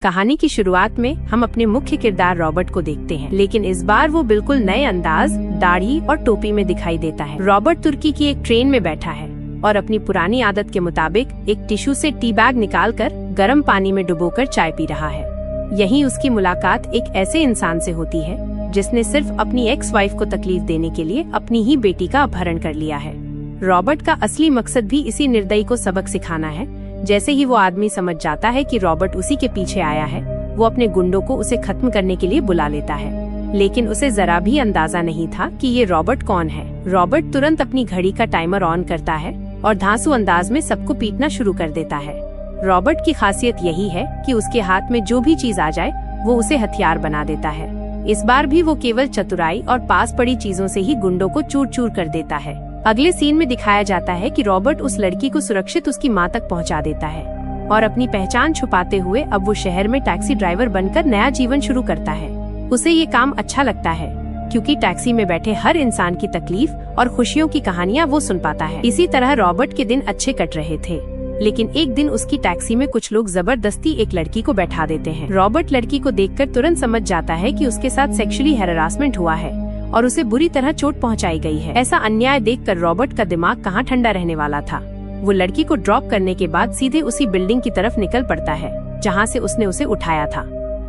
कहानी की शुरुआत में हम अपने मुख्य किरदार रॉबर्ट को देखते हैं, लेकिन इस बार वो बिल्कुल नए अंदाज, दाढ़ी और टोपी में दिखाई देता है। रॉबर्ट तुर्की की एक ट्रेन में बैठा है और अपनी पुरानी आदत के मुताबिक एक टिश्यू से टी बैग निकालकर गर्म पानी में डुबोकर चाय पी रहा है। यहीं उसकी मुलाकात एक ऐसे इंसान से होती है जिसने सिर्फ अपनी एक्स वाइफ को तकलीफ देने के लिए अपनी ही बेटी का अपहरण कर लिया है। रॉबर्ट का असली मकसद भी इसी निर्दयी को सबक सिखाना है। जैसे ही वो आदमी समझ जाता है कि रॉबर्ट उसी के पीछे आया है, वो अपने गुंडों को उसे खत्म करने के लिए बुला लेता है। लेकिन उसे जरा भी अंदाजा नहीं था कि ये रॉबर्ट कौन है। रॉबर्ट तुरंत अपनी घड़ी का टाइमर ऑन करता है और धांसू अंदाज में सबको पीटना शुरू कर देता है। रॉबर्ट की खासियत यही है कि उसके हाथ में जो भी चीज आ जाए वो उसे हथियार बना देता है। इस बार भी वो केवल चतुराई और पास पड़ी चीजों से ही गुंडों को चूर चूर कर देता है। अगले सीन में दिखाया जाता है कि रॉबर्ट उस लड़की को सुरक्षित उसकी मां तक पहुंचा देता है और अपनी पहचान छुपाते हुए अब वो शहर में टैक्सी ड्राइवर बनकर नया जीवन शुरू करता है। उसे ये काम अच्छा लगता है क्योंकि टैक्सी में बैठे हर इंसान की तकलीफ और खुशियों की कहानियां वो सुन पाता है। इसी तरह रॉबर्ट के दिन अच्छे कट रहे थे, लेकिन एक दिन उसकी टैक्सी में कुछ लोग जबरदस्ती एक लड़की को बैठा देते हैं। रॉबर्ट लड़की को देखकर तुरंत समझ जाता है कि उसके साथ सेक्सुअली हैरासमेंट हुआ है और उसे बुरी तरह चोट पहुंचाई गई है। ऐसा अन्याय देखकर रॉबर्ट का दिमाग कहाँ ठंडा रहने वाला था। वो लड़की को ड्रॉप करने के बाद सीधे उसी बिल्डिंग की तरफ निकल पड़ता है जहाँ से उसने उसे उठाया था।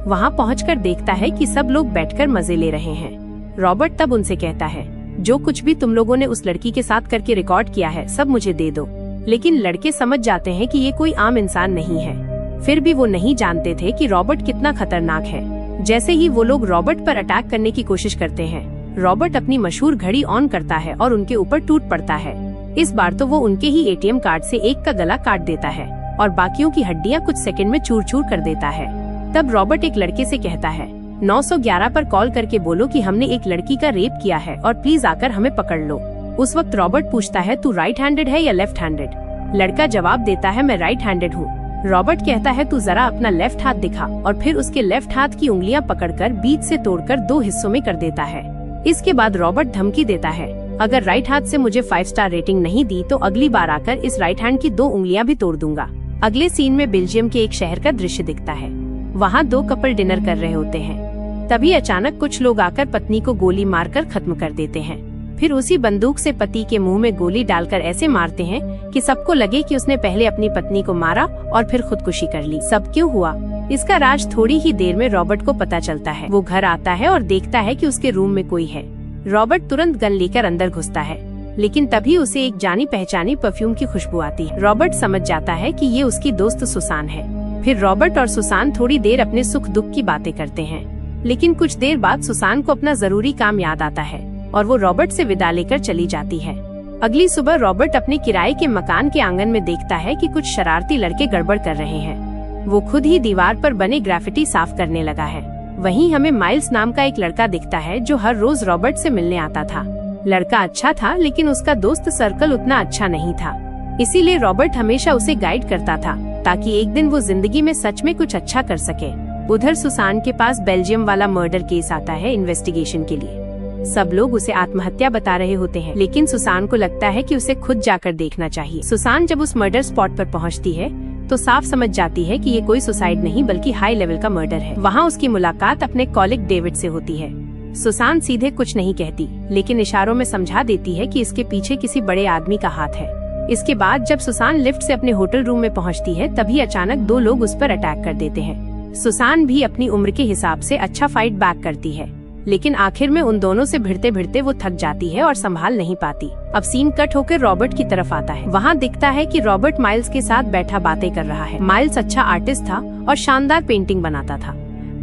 वहाँ पहुंचकर देखता है कि सब लोग बैठकर मजे ले रहे हैं। रॉबर्ट तब उनसे कहता है, जो कुछ भी तुम लोगों ने उस लड़की के साथ करके रिकॉर्ड किया है सब मुझे दे दो। लेकिन लड़के समझ जाते हैं कि ये कोई आम इंसान नहीं है। फिर भी वो नहीं जानते थे कि रॉबर्ट कितना खतरनाक है। जैसे ही वो लोग रॉबर्ट पर अटैक करने की कोशिश करते हैं, रॉबर्ट अपनी मशहूर घड़ी ऑन करता है और उनके ऊपर टूट पड़ता है। इस बार तो वो उनके ही एटीएम कार्ड से एक का गला काट देता है और बाकियों की हड्डियां कुछ सेकंड में चूर चूर कर देता है। तब रॉबर्ट एक लड़के से कहता है, 911 पर कॉल करके बोलो कि हमने एक लड़की का रेप किया है और प्लीज आकर हमें पकड़ लो। उस वक्त रॉबर्ट पूछता है, तू राइट हैंडेड है या लेफ्ट हैंडेड? लड़का जवाब देता है, मैं राइट हैंडेड हूँ। रॉबर्ट कहता है, तू जरा अपना लेफ्ट हाथ दिखा, और फिर उसके लेफ्ट हाथ की उंगलियां पकड़कर बीच से तोड़कर 2 हिस्सों में कर देता है। इसके बाद रॉबर्ट धमकी देता है, अगर राइट हाथ से मुझे 5 स्टार रेटिंग नहीं दी तो अगली बार आकर इस राइट हैंड की 2 उंगलियां भी तोड़ दूंगा। अगले सीन में बेल्जियम के एक शहर का दृश्य दिखता है। वहाँ 2 कपल डिनर कर रहे होते हैं। तभी अचानक कुछ लोग आकर पत्नी को गोली मारकर खत्म कर देते हैं। फिर उसी बंदूक से पति के मुंह में गोली डालकर ऐसे मारते हैं कि सबको लगे कि उसने पहले अपनी पत्नी को मारा और फिर खुदकुशी कर ली। सब क्यों हुआ, इसका राज थोड़ी ही देर में रॉबर्ट को पता चलता है। वो घर आता है और देखता है कि उसके रूम में कोई है। रॉबर्ट तुरंत गन लेकर अंदर घुसता है, लेकिन तभी उसे एक जानी पहचानी परफ्यूम की खुशबू आती है। रॉबर्ट समझ जाता है कि ये उसकी दोस्त सुसान है। फिर रॉबर्ट और सुसान थोड़ी देर अपने सुख दुख की बातें करते हैं, लेकिन कुछ देर बाद सुसान को अपना जरूरी काम याद आता है और वो रॉबर्ट से विदा लेकर चली जाती है। अगली सुबह रॉबर्ट अपने किराए के मकान के आंगन में देखता है कि कुछ शरारती लड़के गड़बड़ कर रहे हैं। वो खुद ही दीवार पर बने ग्राफिटी साफ करने लगा है। वहीं हमें माइल्स नाम का एक लड़का दिखता है जो हर रोज रॉबर्ट से मिलने आता था। लड़का अच्छा था, लेकिन उसका दोस्त सर्कल उतना अच्छा नहीं था। इसीलिए रॉबर्ट हमेशा उसे गाइड करता था ताकि एक दिन वो जिंदगी में सच में कुछ अच्छा कर सके। उधर सुसान के पास बेल्जियम वाला मर्डर केस आता है इन्वेस्टिगेशन के लिए। सब लोग उसे आत्महत्या बता रहे होते हैं, लेकिन सुसान को लगता है कि उसे खुद जाकर देखना चाहिए। सुसान जब उस मर्डर स्पॉट पर पहुंचती है तो साफ समझ जाती है कि ये कोई सुसाइड नहीं बल्कि हाई लेवल का मर्डर है। वहाँ उसकी मुलाकात अपने कॉलिग डेविड से होती है। सुसान सीधे कुछ नहीं कहती, लेकिन इशारों में समझा देती है कि इसके पीछे किसी बड़े आदमी का हाथ है। इसके बाद जब सुसान लिफ्ट से अपने होटल रूम में पहुँचती है, तभी अचानक 2 लोग उस पर अटैक कर देते हैं। सुसान भी अपनी उम्र के हिसाब से अच्छा फाइट बैक करती है, लेकिन आखिर में उन दोनों से भिड़ते भिड़ते वो थक जाती है और संभाल नहीं पाती। अब सीन कट होकर रॉबर्ट की तरफ आता है। वहाँ दिखता है कि रॉबर्ट माइल्स के साथ बैठा बातें कर रहा है। माइल्स अच्छा आर्टिस्ट था और शानदार पेंटिंग बनाता था।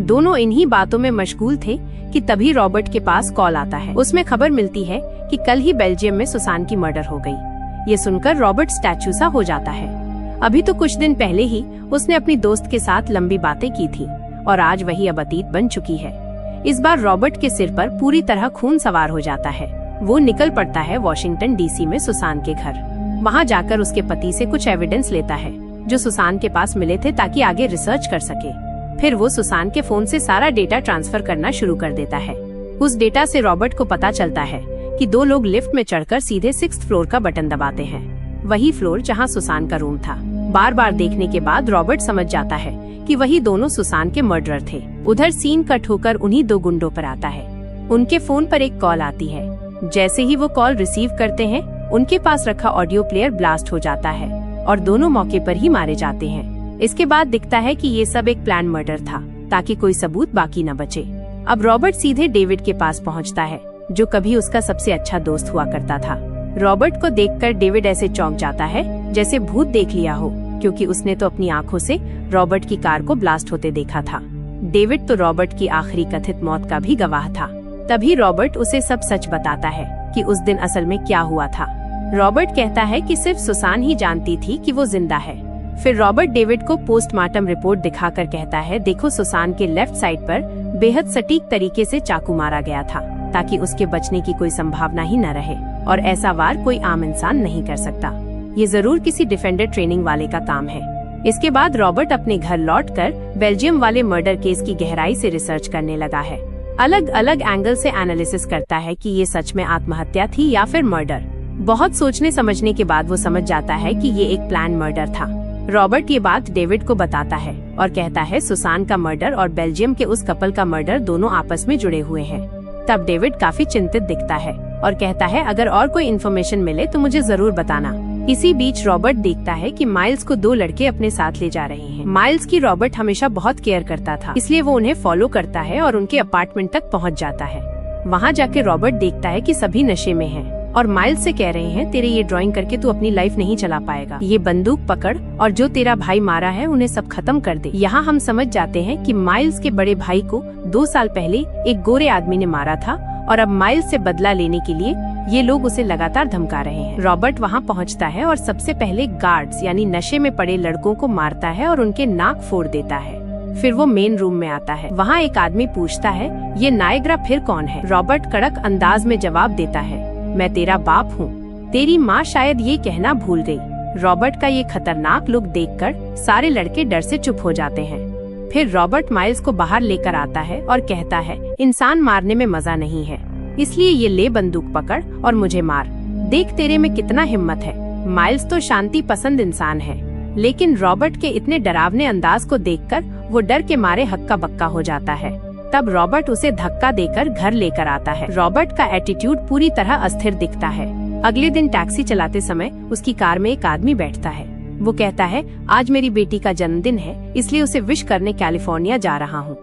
दोनों इन्हीं बातों में मशगूल थे कि तभी रॉबर्ट के पास कॉल आता है। उसमें खबर मिलती है कि कल ही बेल्जियम में सुसान की मर्डर हो गई। ये सुनकर रॉबर्ट स्टैचू सा हो जाता है। अभी तो कुछ दिन पहले ही उसने अपनी दोस्त के साथ लंबी बातें की थी और आज वही अब अतीत बन चुकी है। इस बार रॉबर्ट के सिर पर पूरी तरह खून सवार हो जाता है। वो निकल पड़ता है वॉशिंगटन डीसी में सुसान के घर। वहाँ जाकर उसके पति से कुछ एविडेंस लेता है जो सुसान के पास मिले थे ताकि आगे रिसर्च कर सके। फिर वो सुसान के फोन से सारा डेटा ट्रांसफर करना शुरू कर देता है। उस डेटा से रॉबर्ट को पता चलता है कि 2 लोग लिफ्ट में चढ़कर सीधे 6th फ्लोर का बटन दबाते हैं, वही फ्लोर जहाँ सुसान का रूम था। बार बार देखने के बाद रॉबर्ट समझ जाता है कि वही दोनों सुसान के मर्डरर थे। उधर सीन कट होकर उन्हीं दो गुंडों पर आता है। उनके फोन पर एक कॉल आती है। जैसे ही वो कॉल रिसीव करते हैं, उनके पास रखा ऑडियो प्लेयर ब्लास्ट हो जाता है और दोनों मौके पर ही मारे जाते हैं। इसके बाद दिखता है कि ये सब एक प्लान मर्डर था ताकि कोई सबूत बाकी न बचे। अब रॉबर्ट सीधे डेविड के पास पहुंचता है, जो कभी उसका सबसे अच्छा दोस्त हुआ करता था। रॉबर्ट को देखकर डेविड ऐसे चौंक जाता है जैसे भूत देख लिया हो, क्योंकि उसने तो अपनी आंखों से रॉबर्ट की कार को ब्लास्ट होते देखा था। डेविड तो रॉबर्ट की आखिरी कथित मौत का भी गवाह था। तभी रॉबर्ट उसे सब सच बताता है कि उस दिन असल में क्या हुआ था। रॉबर्ट कहता है कि सिर्फ सुसान ही जानती थी कि वो जिंदा है। फिर रॉबर्ट डेविड को पोस्टमार्टम रिपोर्ट दिखाकर कहता है, देखो सुसान के लेफ्ट साइड पर बेहद सटीक तरीके से चाकू मारा गया था ताकि उसके बचने की कोई संभावना ही न रहे, और ऐसा वार कोई आम इंसान नहीं कर सकता। ये जरूर किसी डिफेंडर ट्रेनिंग वाले का काम है। इसके बाद रॉबर्ट अपने घर लौटकर बेल्जियम वाले मर्डर केस की गहराई से रिसर्च करने लगा है। अलग अलग एंगल से एनालिसिस करता है कि ये सच में आत्महत्या थी या फिर मर्डर। बहुत सोचने समझने के बाद वो समझ जाता है कि ये एक प्लान मर्डर था। रॉबर्ट ये बात डेविड को बताता है और कहता है सुसान का मर्डर और बेल्जियम के उस कपल का मर्डर दोनों आपस में जुड़े हुए हैं। तब डेविड काफी चिंतित दिखता है और कहता है, अगर और कोई इन्फॉर्मेशन मिले तो मुझे जरूर बताना। इसी बीच रॉबर्ट देखता है कि माइल्स को दो लड़के अपने साथ ले जा रहे हैं। माइल्स की रॉबर्ट हमेशा बहुत केयर करता था, इसलिए वो उन्हें फॉलो करता है और उनके अपार्टमेंट तक पहुंच जाता है। वहां जाके रॉबर्ट देखता है कि सभी नशे में हैं और माइल्स से कह रहे हैं, तेरे ये ड्राइंग करके तू अपनी लाइफ नहीं चला पाएगा, ये बंदूक पकड़ और जो तेरा भाई मारा है उन्हें सब खत्म कर दे। यहाँ हम समझ जाते हैं कि माइल्स के बड़े भाई को 2 साल पहले एक गोरे आदमी ने मारा था और अब माइल्स से बदला लेने के लिए ये लोग उसे लगातार धमका रहे हैं। रॉबर्ट वहाँ पहुँचता है और सबसे पहले गार्ड्स यानी नशे में पड़े लड़कों को मारता है और उनके नाक फोड़ देता है। फिर वो मेन रूम में आता है। वहाँ एक आदमी पूछता है, ये नायग्रा फिर कौन है? रॉबर्ट कड़क अंदाज में जवाब देता है, मैं तेरा बाप हूँ, तेरी माँ शायद ये कहना भूल गई। रॉबर्ट का ये खतरनाक लुक देखकर सारे लड़के डर से चुप हो जाते हैं। फिर रॉबर्ट माइल्स को बाहर लेकर आता है और कहता है, इंसान मारने में मजा नहीं है, इसलिए ये ले बंदूक पकड़ और मुझे मार, देख तेरे में कितना हिम्मत है। माइल्स तो शांति पसंद इंसान है, लेकिन रॉबर्ट के इतने डरावने अंदाज को देखकर वो डर के मारे हक्का बक्का हो जाता है। तब रॉबर्ट उसे धक्का देकर घर लेकर आता है। रॉबर्ट का एटीट्यूड पूरी तरह अस्थिर दिखता है। अगले दिन टैक्सी चलाते समय उसकी कार में एक आदमी बैठता है। वो कहता है, आज मेरी बेटी का जन्मदिन है, इसलिए उसे विश करने कैलिफोर्निया जा रहा हूँ।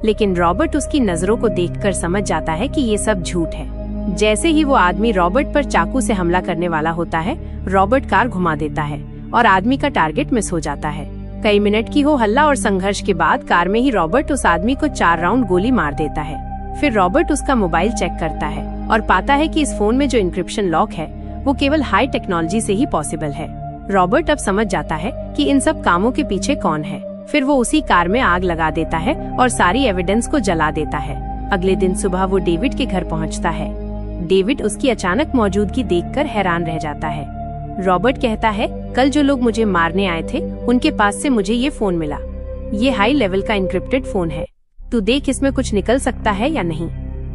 लेकिन रॉबर्ट उसकी नजरों को देखकर समझ जाता है कि ये सब झूठ है। जैसे ही वो आदमी रॉबर्ट पर चाकू से हमला करने वाला होता है, रॉबर्ट कार घुमा देता है और आदमी का टारगेट मिस हो जाता है। कई मिनट की हो हल्ला और संघर्ष के बाद कार में ही रॉबर्ट उस आदमी को 4 राउंड गोली मार देता है। फिर रॉबर्ट उसका मोबाइल चेक करता है और पाता है कि इस फोन में जो इंक्रिप्शन लॉक है वो केवल हाई टेक्नोलॉजी से ही पॉसिबल है। रॉबर्ट अब समझ जाता है कि इन सब कामों के पीछे कौन है। फिर वो उसी कार में आग लगा देता है और सारी एविडेंस को जला देता है। अगले दिन सुबह वो डेविड के घर पहुंचता है। डेविड उसकी अचानक मौजूदगी देखकर हैरान रह जाता है। रॉबर्ट कहता है, कल जो लोग मुझे मारने आए थे उनके पास से मुझे ये फोन मिला। ये हाई लेवल का इंक्रिप्टेड फोन है, तू देख इसमें कुछ निकल सकता है या नहीं।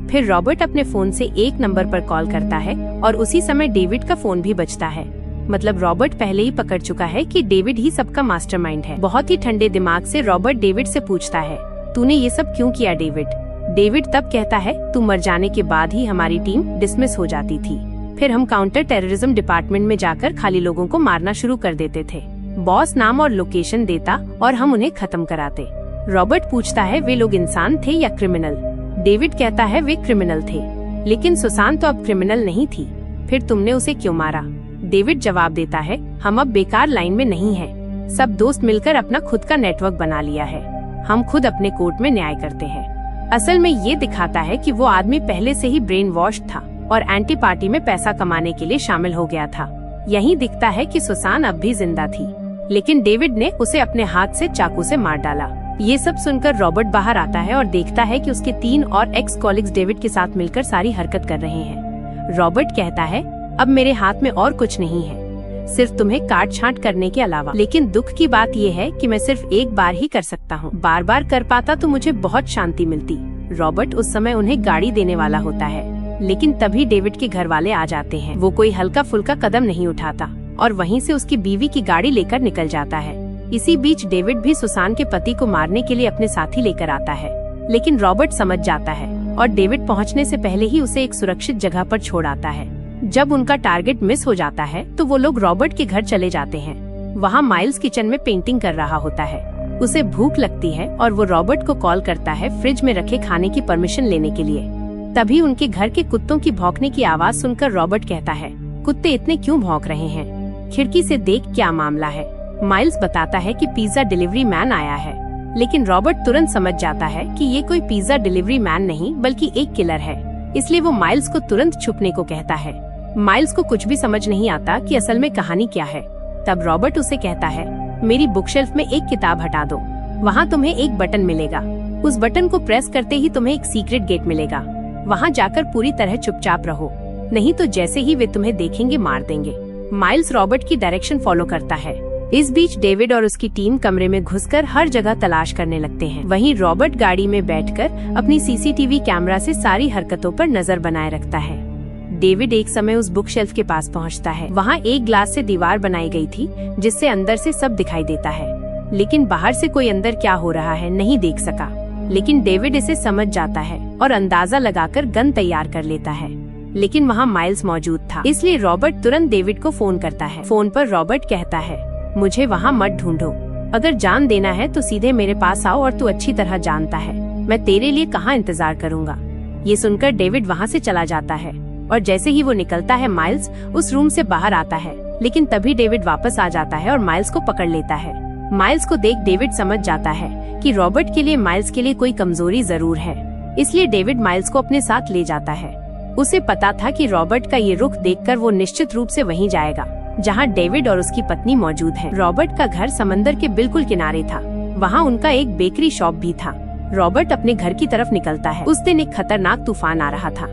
फिर रॉबर्ट अपने फोन से एक नंबर पर कॉल करता है और उसी समय डेविड का फोन भी बजता है। मतलब रॉबर्ट पहले ही पकड़ चुका है कि डेविड ही सबका मास्टरमाइंड है। बहुत ही ठंडे दिमाग से रॉबर्ट डेविड से पूछता है, तूने ये सब क्यों किया डेविड? डेविड तब कहता है, तू मर जाने के बाद ही हमारी टीम डिसमिस हो जाती थी। फिर हम काउंटर टेररिज्म डिपार्टमेंट में जाकर खाली लोगों को मारना शुरू कर देते थे। बॉस नाम और लोकेशन देता और हम उन्हें खत्म कराते। रॉबर्ट पूछता है, वे लोग इंसान थे या क्रिमिनल? डेविड कहता है, वे क्रिमिनल थे, लेकिन सुसान तो अब क्रिमिनल नहीं थी। फिर तुमने उसे क्यों मारा? डेविड जवाब देता है, हम अब बेकार लाइन में नहीं हैं। सब दोस्त मिलकर अपना खुद का नेटवर्क बना लिया है। हम खुद अपने कोर्ट में न्याय करते हैं। असल में ये दिखाता है कि वो आदमी पहले से ही ब्रेन वॉश था और एंटी पार्टी में पैसा कमाने के लिए शामिल हो गया था। यही दिखता है कि सुसान अब भी जिंदा थी, लेकिन डेविड ने उसे अपने हाथ से चाकू से मार डाला। ये सब सुनकर रॉबर्ट बाहर आता है और देखता है कि उसके 3 और एक्स कॉलिग्स डेविड के साथ मिलकर सारी हरकत कर रहे हैं। रॉबर्ट कहता है, अब मेरे हाथ में और कुछ नहीं है, सिर्फ तुम्हें काट छांट करने के अलावा। लेकिन दुख की बात यह है कि मैं सिर्फ एक बार ही कर सकता हूँ। बार बार कर पाता तो मुझे बहुत शांति मिलती। रॉबर्ट उस समय उन्हें गाड़ी देने वाला होता है, लेकिन तभी डेविड के घर वाले आ जाते हैं। वो कोई हल्का फुल्का कदम नहीं उठाता और वहीं से उसकी बीवी की गाड़ी लेकर निकल जाता है। इसी बीच डेविड भी सुसान के पति को मारने के लिए अपने साथी लेकर आता है, लेकिन रॉबर्ट समझ जाता है और डेविड पहुंचने से पहले ही उसे एक सुरक्षित जगह पर छोड़ आता है। जब उनका टारगेट मिस हो जाता है तो वो लोग रॉबर्ट के घर चले जाते हैं। वहाँ माइल्स किचन में पेंटिंग कर रहा होता है। उसे भूख लगती है और वो रॉबर्ट को कॉल करता है फ्रिज में रखे खाने की परमिशन लेने के लिए। तभी उनके घर के कुत्तों की भौंकने की आवाज सुनकर रॉबर्ट कहता है, कुत्ते इतने क्यों भौंक रहे हैं? खिड़की से देख क्या मामला है? माइल्स बताता है कि पिज्जा डिलीवरी मैन आया है, लेकिन रॉबर्ट तुरंत समझ जाता है कि ये कोई पिज्जा डिलीवरी मैन नहीं बल्कि एक किलर है। इसलिए वो माइल्स को तुरंत छुपने को कहता है। माइल्स को कुछ भी समझ नहीं आता कि असल में कहानी क्या है। तब रॉबर्ट उसे कहता है, मेरी बुकशेल्फ में एक किताब हटा दो, वहाँ तुम्हें एक बटन मिलेगा। उस बटन को प्रेस करते ही तुम्हें एक सीक्रेट गेट मिलेगा। वहाँ जाकर पूरी तरह चुपचाप रहो, नहीं तो जैसे ही वे तुम्हें देखेंगे मार देंगे। माइल्स रॉबर्ट की डायरेक्शन फॉलो करता है। इस बीच डेविड और उसकी टीम कमरे में घुसकर हर जगह तलाश करने लगते हैं। वहीं रॉबर्ट गाड़ी में बैठकर अपनी सीसीटीवी कैमरा से सारी हरकतों पर नजर बनाए रखता है। डेविड एक समय उस बुक शेल्फ के पास पहुंचता है। वहां एक ग्लास से दीवार बनाई गई थी जिससे अंदर से सब दिखाई देता है, लेकिन बाहर से कोई अंदर क्या हो रहा है नहीं देख सका। लेकिन डेविड इसे समझ जाता है और अंदाजा लगाकर गन तैयार कर लेता है। लेकिन वहाँ माइल्स मौजूद था, इसलिए रॉबर्ट तुरंत डेविड को फोन करता है। फोन पर रॉबर्ट कहता है, मुझे वहाँ मत ढूंढो, अगर जान देना है तो सीधे मेरे पास आओ और तू अच्छी तरह जानता है मैं तेरे लिए कहाँ इंतजार करूँगा। ये सुनकर डेविड वहाँ से चला जाता है और जैसे ही वो निकलता है माइल्स उस रूम से बाहर आता है, लेकिन तभी डेविड वापस आ जाता है और माइल्स को पकड़ लेता है। माइल्स को देख डेविड समझ जाता है कि रॉबर्ट के लिए माइल्स के लिए कोई कमजोरी जरूर है, इसलिए डेविड माइल्स को अपने साथ ले जाता है। उसे पता था कि रॉबर्ट का ये रुख देखकर वो निश्चित रूप से वहीं जाएगा जहां डेविड और उसकी पत्नी मौजूद हैं। रॉबर्ट का घर समंदर के बिल्कुल किनारे था। वहां उनका एक बेकरी शॉप भी था। रॉबर्ट अपने घर की तरफ निकलता है। उस दिन एक खतरनाक तूफान आ रहा था।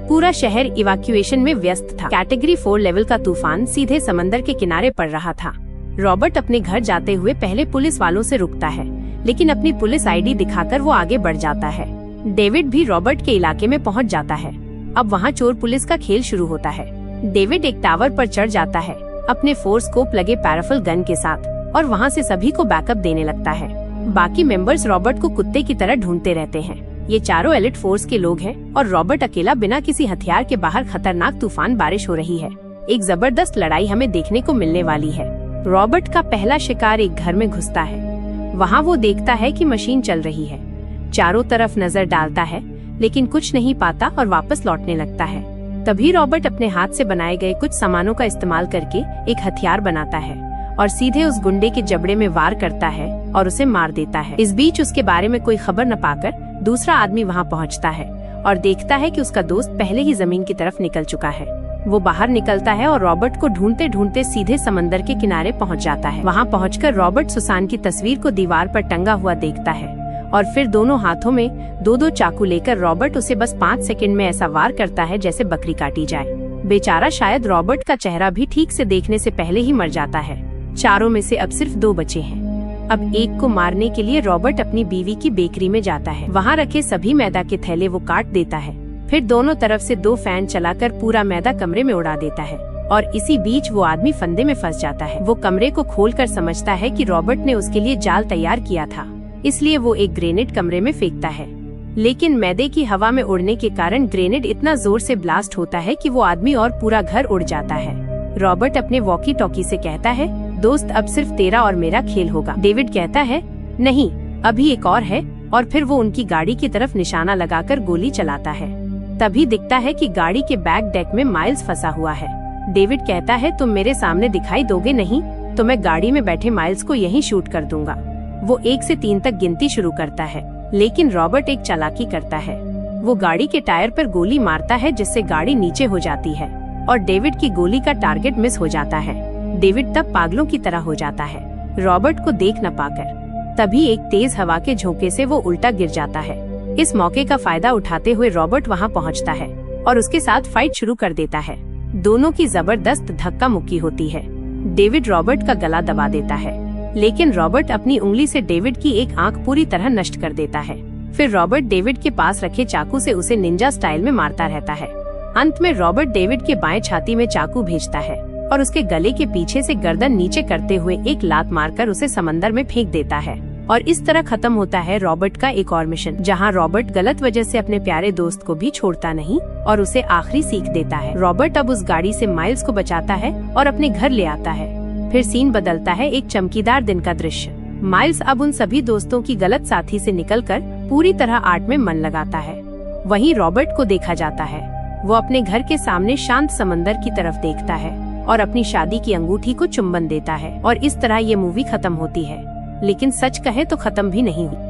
पूरा शहर इवैक्यूएशन में व्यस्त था। कैटेगरी 4 लेवल का तूफान सीधे समंदर के किनारे पड़ रहा था। रॉबर्ट अपने घर जाते हुए पहले पुलिस वालों से रुकता है, लेकिन अपनी पुलिस आईडी दिखाकर वो आगे बढ़ जाता है। डेविड भी रॉबर्ट के इलाके में पहुंच जाता है। अब वहां चोर पुलिस का खेल शुरू होता है। डेविड एक टावर पर चढ़ जाता है अपने 4 स्कोप लगे पैराफल गन के साथ और वहां से सभी को बैकअप देने लगता है। बाकी मेंबर्स रॉबर्ट को कुत्ते की तरह ढूंढते रहते हैं। ये चारों एलिट फोर्स के लोग हैं और रॉबर्ट अकेला बिना किसी हथियार के बाहर खतरनाक तूफान बारिश हो रही है। एक जबरदस्त लड़ाई हमें देखने को मिलने वाली है। रॉबर्ट का पहला शिकार एक घर में घुसता है। वहाँ वो देखता है कि मशीन चल रही है। चारों तरफ नजर डालता है लेकिन कुछ नहीं पाता और वापस लौटने लगता है। तभी रॉबर्ट अपने हाथ से बनाए गए कुछ सामानों का इस्तेमाल करके एक हथियार बनाता है और सीधे उस गुंडे के जबड़े में वार करता है और उसे मार देता है। इस बीच उसके बारे में कोई खबर न पाकर दूसरा आदमी वहाँ पहुँचता है और देखता है कि उसका दोस्त पहले ही जमीन की तरफ निकल चुका है। वो बाहर निकलता है और रॉबर्ट को ढूंढते ढूंढते सीधे समंदर के किनारे पहुँच जाता है। वहाँ पहुँचकर रॉबर्ट सुसान की तस्वीर को दीवार पर टंगा हुआ देखता है और फिर दोनों हाथों में 2-2 चाकू लेकर रॉबर्ट उसे बस 5 सेकंड में ऐसा वार करता है जैसे बकरी काटी जाए। बेचारा शायद रॉबर्ट का चेहरा भी ठीक से देखने से पहले ही मर जाता है। चारों में से अब सिर्फ 2 बचे हैं। अब एक को मारने के लिए रॉबर्ट अपनी बीवी की बेकरी में जाता है। वहाँ रखे सभी मैदा के थैले वो काट देता है। फिर दोनों तरफ से 2 फैन चलाकर पूरा मैदा कमरे में उड़ा देता है और इसी बीच वो आदमी फंदे में फंस जाता है। वो कमरे को खोलकर समझता है कि रॉबर्ट ने उसके लिए जाल तैयार किया था, इसलिए वो एक ग्रेनेड कमरे में फेंकता है। लेकिन मैदे की हवा में उड़ने के कारण ग्रेनेड इतना जोर से ब्लास्ट होता है कि वो आदमी और पूरा घर उड़ जाता है। रॉबर्ट अपने वॉकी टॉकी से कहता है, दोस्त अब सिर्फ तेरा और मेरा खेल होगा। डेविड कहता है, नहीं अभी एक और है, और फिर वो उनकी गाड़ी की तरफ निशाना लगाकर गोली चलाता है। तभी दिखता है कि गाड़ी के बैक डेक में माइल्स फंसा हुआ है। डेविड कहता है, तुम मेरे सामने दिखाई दोगे नहीं तो मैं गाड़ी में बैठे माइल्स को यहीं शूट कर दूंगा। वो 1 से 3 तक गिनती शुरू करता है, लेकिन रॉबर्ट एक चालाकी करता है। वो गाड़ी के टायर पर गोली मारता है जिससे गाड़ी नीचे हो जाती है और डेविड की गोली का टारगेट मिस हो जाता है। डेविड तब पागलों की तरह हो जाता है, रॉबर्ट को देख न पाकर। तभी एक तेज हवा के झोंके से वो उल्टा गिर जाता है। इस मौके का फायदा उठाते हुए रॉबर्ट वहाँ पहुँचता है और उसके साथ फाइट शुरू कर देता है। दोनों की जबरदस्त धक्का मुक्की होती है। डेविड रॉबर्ट का गला दबा देता है, लेकिन रॉबर्ट अपनी उंगली से डेविड की एक आंख पूरी तरह नष्ट कर देता है। फिर रॉबर्ट डेविड के पास रखे चाकू से उसे निंजा स्टाइल में मारता रहता है। अंत में रॉबर्ट डेविड के बाएं छाती में चाकू भेजता है और उसके गले के पीछे से गर्दन नीचे करते हुए एक लात मारकर उसे समंदर में फेंक देता है। और इस तरह खत्म होता है रॉबर्ट का एक और मिशन, जहां रॉबर्ट गलत वजह से अपने प्यारे दोस्त को भी छोड़ता नहीं और उसे आखिरी सीख देता है। रॉबर्ट अब उस गाड़ी से माइल्स को बचाता है और अपने घर ले आता है। फिर सीन बदलता है एक चमकीदार दिन का दृश्य। माइल्स अब उन सभी दोस्तों की गलत साथी से निकलकर पूरी तरह आर्ट में मन लगाता है। वहीं रॉबर्ट को देखा जाता है। वो अपने घर के सामने शांत समंदर की तरफ देखता है और अपनी शादी की अंगूठी को चुंबन देता है। और इस तरह ये मूवी खत्म होती है, लेकिन सच कहे तो खत्म भी नहीं हुई।